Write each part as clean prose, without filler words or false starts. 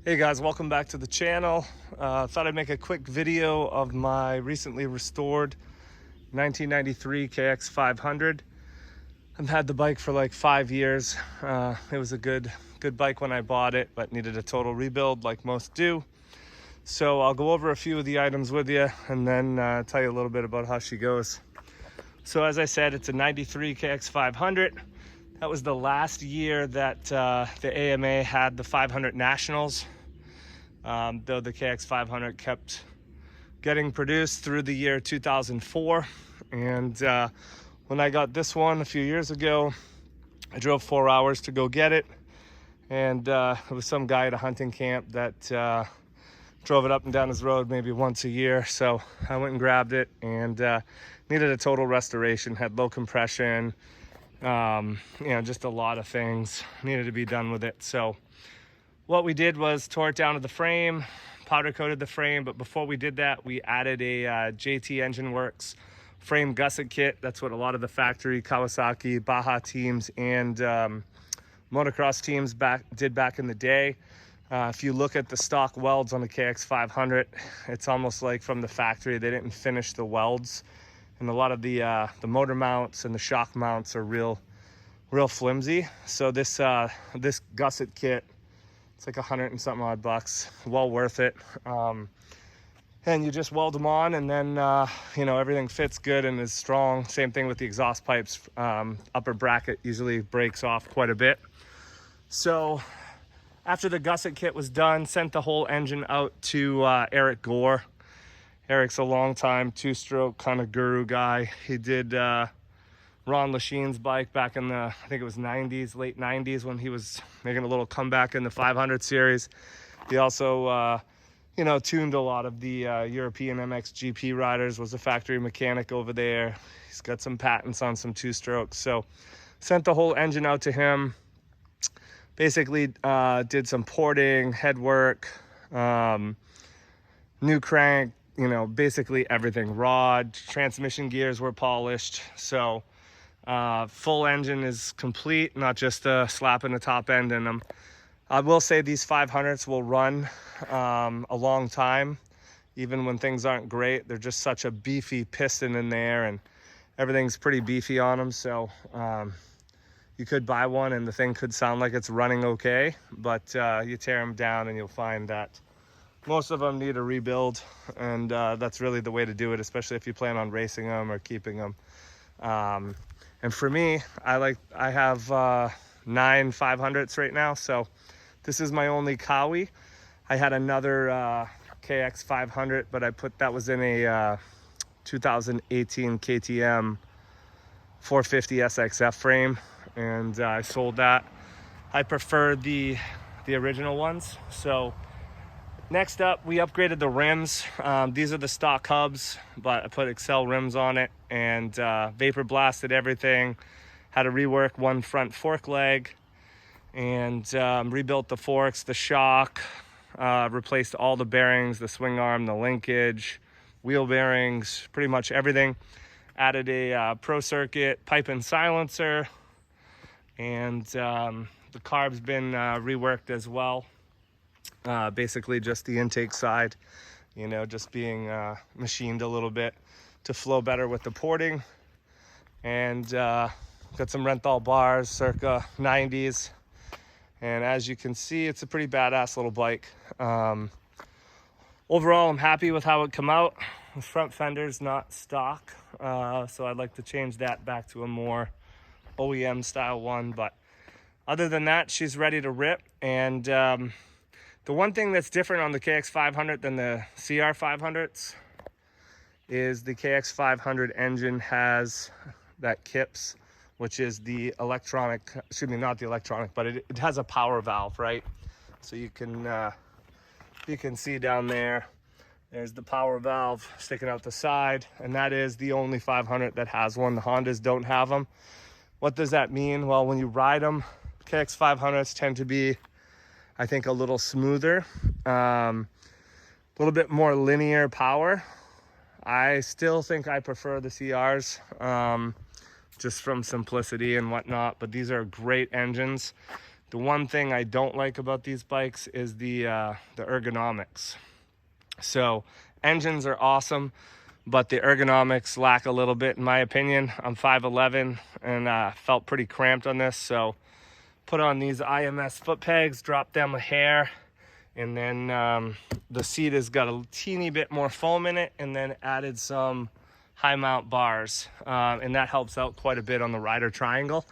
Hey guys, welcome back to the channel. Thought I'd make a quick video of my recently restored 1993 KX500. I've had the bike for like 5 years. It was a good bike when I bought it, but needed a total rebuild like most do. So I'll go over a few of the items with you and then tell you a little bit about how she goes. So as I said, it's a 93 KX500. That was the last year that the AMA had the 500 Nationals, though the KX500 kept getting produced through the year 2004. And when I got this one a few years ago, I drove 4 hours to go get it. And it was some guy at a hunting camp that drove it up and down his road maybe once a year. So I went and grabbed it and needed a total restoration, had low compression, just a lot of things needed to be done with it. So what we did was tore it down to the frame, powder coated the frame, but before we did that, we added a JT Engine Works frame gusset kit. That's what a lot of the factory Kawasaki, Baja teams, and motocross teams did back in the day. If you look at the stock welds on the KX500, it's almost like from the factory, they didn't finish the welds. And a lot of the motor mounts and the shock mounts are real flimsy. So this gusset kit, it's like $100 and something odd bucks, well worth it. And you just weld them on, and then everything fits good and is strong. Same thing with the exhaust pipes. Upper bracket usually breaks off quite a bit. So after the gusset kit was done, sent the whole engine out to Eric Gore. Eric's a long time two-stroke kind of guru guy. He did Ron Lacheyne's bike back in the, I think it was 90s, late 90s, when he was making a little comeback in the 500 series. He also, tuned a lot of the European MXGP riders, was a factory mechanic over there. He's got some patents on some two-strokes. So sent the whole engine out to him. Basically did some porting, head work, new crank, basically everything. Rod, transmission gears were polished. So full engine is complete, not just a slap in the top end in them. I will say these 500s will run a long time, even when things aren't great. They're just such a beefy piston in there, and everything's pretty beefy on them. So you could buy one and the thing could sound like it's running okay, but you tear them down and you'll find that most of them need a rebuild, and that's really the way to do it, especially if you plan on racing them or keeping them. And for me, I have 9 500s right now, so this is my only Kawi. I had another KX500, but that was in a 2018 KTM 450 SXF frame, and I sold that. I prefer the original ones. So next up, we upgraded the rims. These are the stock hubs, but I put Excel rims on it and vapor blasted everything. Had to rework one front fork leg and rebuilt the forks, the shock, replaced all the bearings, the swing arm, the linkage, wheel bearings, pretty much everything. Added a pro circuit pipe and silencer, and the carb's been reworked as well. Basically just the intake side, just being machined a little bit to flow better with the porting. And got some Renthal bars, circa 90s. And as you can see, it's a pretty badass little bike. Overall, I'm happy with how it come out. The front fender's not stock, so I'd like to change that back to a more OEM style one. But other than that, she's ready to rip. And the one thing that's different on the KX500 than the CR500s is the KX500 engine has that KIPS, which is the electronic, not the electronic, but it has a power valve, right? So you can see down there, there's the power valve sticking out the side, and that is the only 500 that has one. The Hondas don't have them. What does that mean? Well, when you ride them, KX500s tend to be, I think, a little smoother, a little bit more linear power. I still think I prefer the CRs, just from simplicity and whatnot, but these are great engines. The one thing I don't like about these bikes is the ergonomics. So engines are awesome, but the ergonomics lack a little bit in my opinion. I'm 5'11" and felt pretty cramped on this, so put on these IMS foot pegs, drop them a hair, and then the seat has got a teeny bit more foam in it, and then added some high mount bars, and that helps out quite a bit on the rider triangle.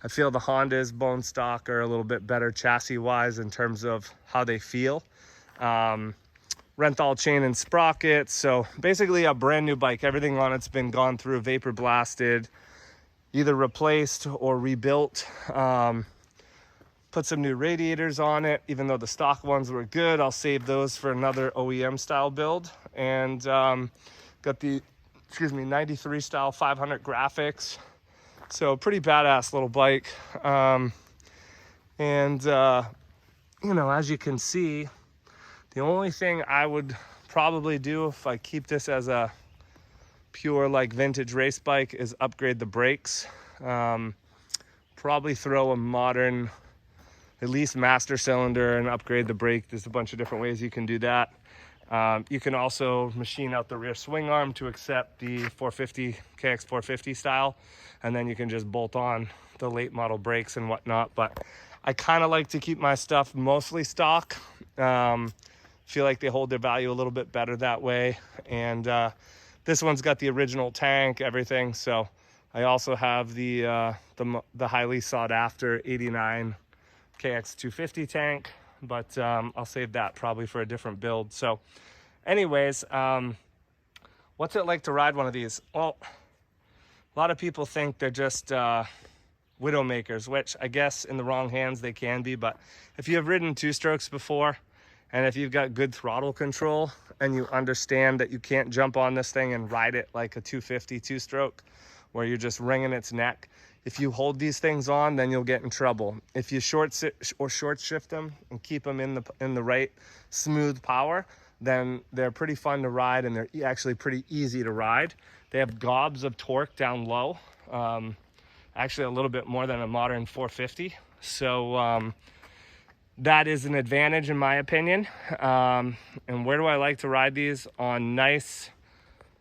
I feel the Hondas bone stock are a little bit better chassis wise in terms of how they feel. Renthal chain and sprockets, so basically a brand new bike. Everything on it's been gone through, vapor blasted, either replaced or rebuilt. Put some new radiators on it. Even though the stock ones were good, I'll save those for another OEM style build. And got the 93 style 500 graphics, so pretty badass little bike. You know, as you can see, the only thing I would probably do if I keep this as a pure like vintage race bike is upgrade the brakes. Probably throw a modern, at least master cylinder, and upgrade the brake. There's a bunch of different ways you can do that. You can also machine out the rear swing arm to accept the 450 KX450 style, and then you can just bolt on the late model brakes and whatnot. But I kind of like to keep my stuff mostly stock. Feel like they hold their value a little bit better that way. And this one's got the original tank, everything. So I also have the highly sought after 89 KX250 tank, but I'll save that probably for a different build. So anyways, what's it like to ride one of these? Well, a lot of people think they're just Widowmakers, which I guess in the wrong hands they can be. But if you have ridden two strokes before, and if you've got good throttle control and you understand that you can't jump on this thing and ride it like a 250 two-stroke where you're just wringing its neck, if you hold these things on, then you'll get in trouble. If you short shift them and keep them in the right smooth power, then they're pretty fun to ride, and they're actually pretty easy to ride. They have gobs of torque down low, actually a little bit more than a modern 450. So that is an advantage in my opinion. And where do I like to ride these? On nice,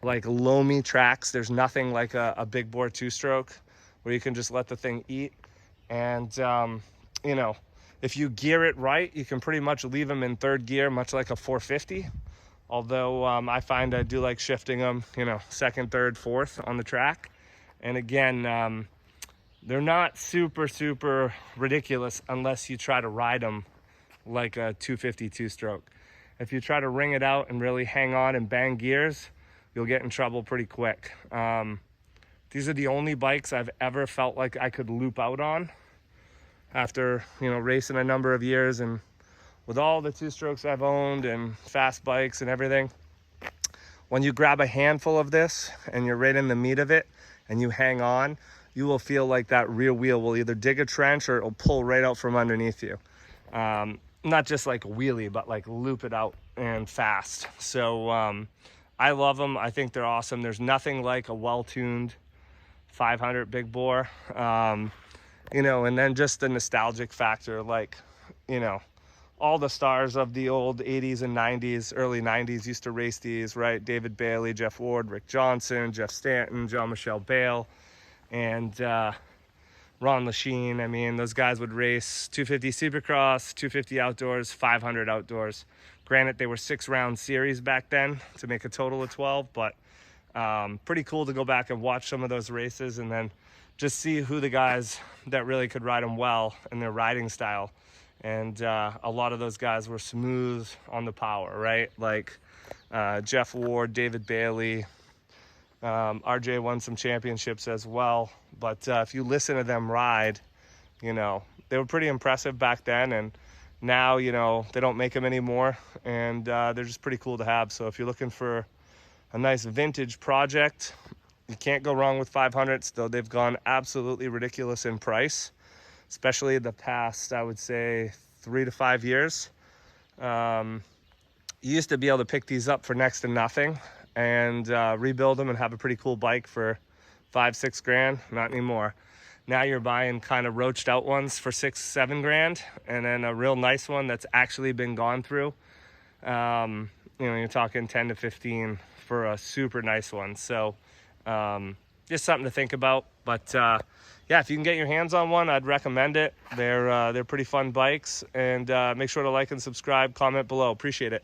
like loamy tracks. There's nothing like a big bore two-stroke where you can just let the thing eat. And you know, if you gear it right, you can pretty much leave them in third gear, much like a 450. Although I find I do like shifting them, you know, second, third, fourth on the track. And again, they're not super ridiculous unless you try to ride them like a 250 two-stroke. If you try to ring it out and really hang on and bang gears, you'll get in trouble pretty quick. These are the only bikes I've ever felt like I could loop out on after, you know, racing a number of years, and with all the two-strokes I've owned and fast bikes and everything. When you grab a handful of this and you're right in the meat of it and you hang on, you will feel like that rear wheel will either dig a trench or it'll pull right out from underneath you. Not just like a wheelie, but like loop it out and fast. So I love them. I think they're awesome. There's nothing like a well-tuned 500 big bore. You know, and then just the nostalgic factor, like, you know, all the stars of the old 80s and 90s, early 90s used to race these, right? David Bailey, Jeff Ward, Rick Johnson, Jeff Stanton, Jean-Michel Bale, and Ron Lachine. I mean, those guys would race 250 Supercross, 250 outdoors, 500 outdoors. Granted, they were 6-round series back then to make a total of 12, but pretty cool to go back and watch some of those races and then just see who the guys that really could ride them well and their riding style. And a lot of those guys were smooth on the power, right? Like Jeff Ward, David Bailey, RJ won some championships as well. But if you listen to them ride, you know, they were pretty impressive back then. And now, you know, they don't make them anymore. And they're just pretty cool to have. So if you're looking for a nice vintage project, you can't go wrong with 500s, though they've gone absolutely ridiculous in price, especially the past, I would say, 3 to 5 years. You used to be able to pick these up for next to nothing and rebuild them and have a pretty cool bike for 5-6 grand. Not anymore. Now you're buying kind of roached out ones for 6-7 grand, and then a real nice one that's actually been gone through. You're talking 10 to 15 for a super nice one. So just something to think about. But yeah, if you can get your hands on one, I'd recommend it. They're pretty fun bikes. And make sure to like and subscribe, comment below. Appreciate it.